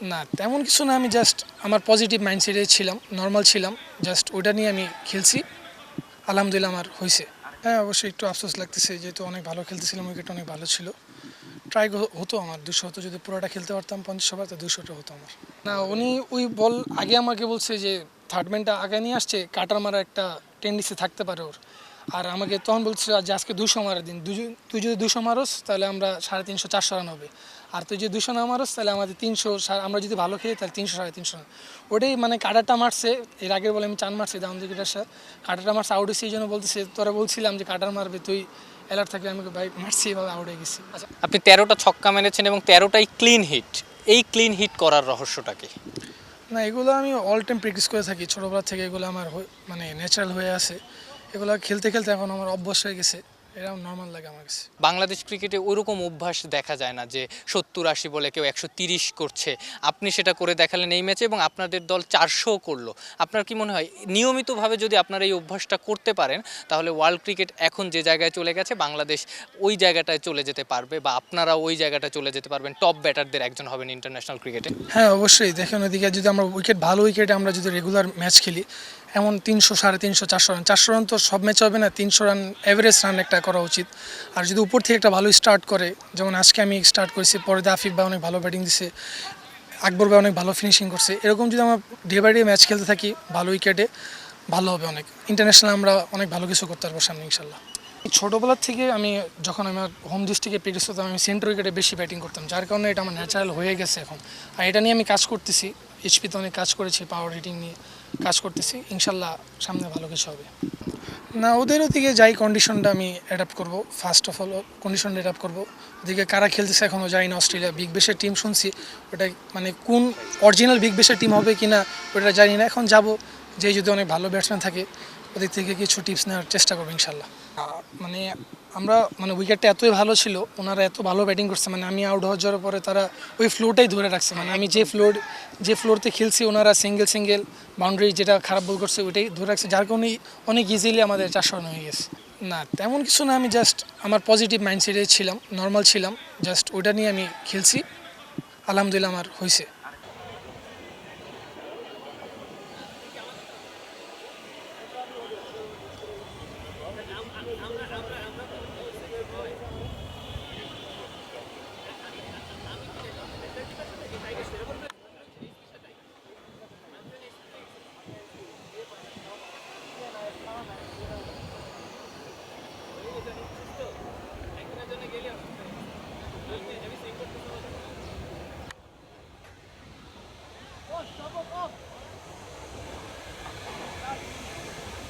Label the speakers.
Speaker 1: না তেমন কিছু না, আমি জাস্ট আমার পজিটিভ মাইন্ডসেটে ছিলাম, নর্মাল ছিলাম, জাস্ট ওটা নিয়ে আমি খেলছি। আলহামদুলিল্লাহ আমার হয়েছে। হ্যাঁ অবশ্যই একটু আফসোস লাগতেছে, যেহেতু অনেক ভালো খেলতেছিলাম, উইকেট অনেক ভালো ছিল। ট্রাই হতো আমার 200 হতো, যদি পুরোটা খেলতে পারতাম 50 ওভার, তো 200টা হতো আমার। না উনি ওই বল আগে আমাকে বলছে যে থার্ড ম্যানটা আগে নিয়ে আসছে, কাটার মারা একটা টেন্ডেন্সি থাকতে পারে ওর। আর আমাকে তখন বলছিল যে আজকে 200 মারার দিন, তুই যদি 200 মারোস তাহলে আমরা 350-400 রান হবে। আর তুই যদি 200 না মারোস তাহলে আমাদের 300, আমরা যদি ভালো খেলি তাহলে 300-350 রান। ওটাই মানে কাটারটা মারছে, এর আগের বলে আমি চান মারছি ডাউন উইকেটের সাথে, কাটারটা মারছে আউট হয়েছে, এই জন্য বলতেছে তোরা বলছিলাম যে কাটার মারবে, তুই অ্যালার্ট থাকলে আমি ভাই মারছি, এভাবে আউট হয়ে গেছি।
Speaker 2: আচ্ছা, আপনি 13টা ছক্কা মেরেছেন এবং 13টাই ক্লিন হিট। এই ক্লিন হিট করার রহস্যটা কি?
Speaker 1: না এগুলো আমি অল টাইম প্র্যাকটিস করে থাকি ছোটোবেলা থেকে, এগুলো আমার মানে ন্যাচারাল হয়ে আছে। এগুলো খেলতে খেলতে এখন আমার অভ্যাস হয়ে গেছে, এরকম নর্মাল লাগে আমার কাছে।
Speaker 2: বাংলাদেশ ক্রিকেটে ওইরকম অভ্যাস দেখা যায় না যে 70-80 বলে কেউ 130 করছে। আপনি সেটা করে দেখালেন এই ম্যাচে এবং আপনাদের দল 400 করলো। আপনার কি মনে হয় নিয়মিতভাবে যদি আপনারা এই অভ্যাসটা করতে পারেন তাহলে ওয়ার্ল্ড ক্রিকেট এখন যে জায়গায় চলে গেছে বাংলাদেশ ওই জায়গাটায় চলে যেতে পারবে, বা আপনারা ওই জায়গাটায় চলে যেতে পারবেন, টপ ব্যাটারদের একজন হবেন ইন্টারন্যাশনাল ক্রিকেটে?
Speaker 1: হ্যাঁ অবশ্যই, দেখেন ওইদিকে যদি আমরা ভালো উইকেটে আমরা যদি রেগুলার ম্যাচ খেলি, এমন 300, 350, 400 রান, 400 রান তো সব ম্যাচ হবে না, 300 রান অ্যাভারেজ রান একটা করা উচিত। আর যদি উপর থেকে একটা ভালো স্টার্ট করে, যেমন আজকে আমি স্টার্ট করেছি, পরে আফিফ ভাই অনেক ভালো ব্যাটিং দিছে, আকবর ভাই অনেক ভালো ফিনিশিং করছে, এরকম যদি আমরা ডে বাই ডে ম্যাচ খেলতে থাকি ভালো উইকেটে, ভালো হবে অনেক। ইন্টারন্যাশনাল আমরা অনেক ভালো কিছু করতে পারবো সামনে ইনশাল্লাহ। ছোটোবেলার থেকে আমি যখন আমার হোম ডিস্ট্রিক্টে প্র্যাকটিস করতাম, আমি সেন্টার উইকেটে বেশি ব্যাটিং করতাম, যার কারণে এটা আমার ন্যাচারাল হয়ে গেছে এখন। আর এটা নিয়ে আমি কাজ করতেছি, এইচপিতে অনেক কাজ করেছি, পাওয়ার হিটিং নিয়ে কাজ করতেছি, ইনশাল্লাহ সামনে ভালো কিছু হবে। না ওদের ওদিকে যাই কন্ডিশনটা আমি অ্যাডাপ্ট করব, ফার্স্ট অফ অল কন্ডিশনটা অ্যাডাপ্ট করবো। ওদিকে কারা খেলতেছে এখনও যাই না, অস্ট্রেলিয়া বিগ বেশের টিম শুনছি, ওটা মানে কোন অরিজিনাল বিগ বেশের টিম হবে কি না ওটা জানি না, এখন যাব, যে যদি অনেক ভালো ব্যাটসম্যান থাকে ওদের থেকে কিছু টিপস নেওয়ার চেষ্টা করবো ইনশাল্লাহ। মানে আমরা মানে উইকেটটা এতই ভালো ছিল, ওনারা এত ভালো ব্যাটিং করছে, মানে আমি আউট হওয়ার যাওয়ার পরে তারা ওই ফ্লোরটাই ধরে রাখছে, মানে আমি যে ফ্লোরতে খেলছি ওনারা সিঙ্গেল বাউন্ডারি যেটা খারাপ বল করছে ওইটাই ধরে রাখছে, যার কারণে অনেক ইজিলি আমাদের 400 রান হয়ে গেছে। না তেমন কিছু না, আমি জাস্ট আমার পজিটিভ মাইন্ডসেটে ছিলাম, নর্মাল ছিলাম, জাস্ট ওটা নিয়ে আমি খেলছি। আলহামদুলিল্লাহ আমার হয়েছে।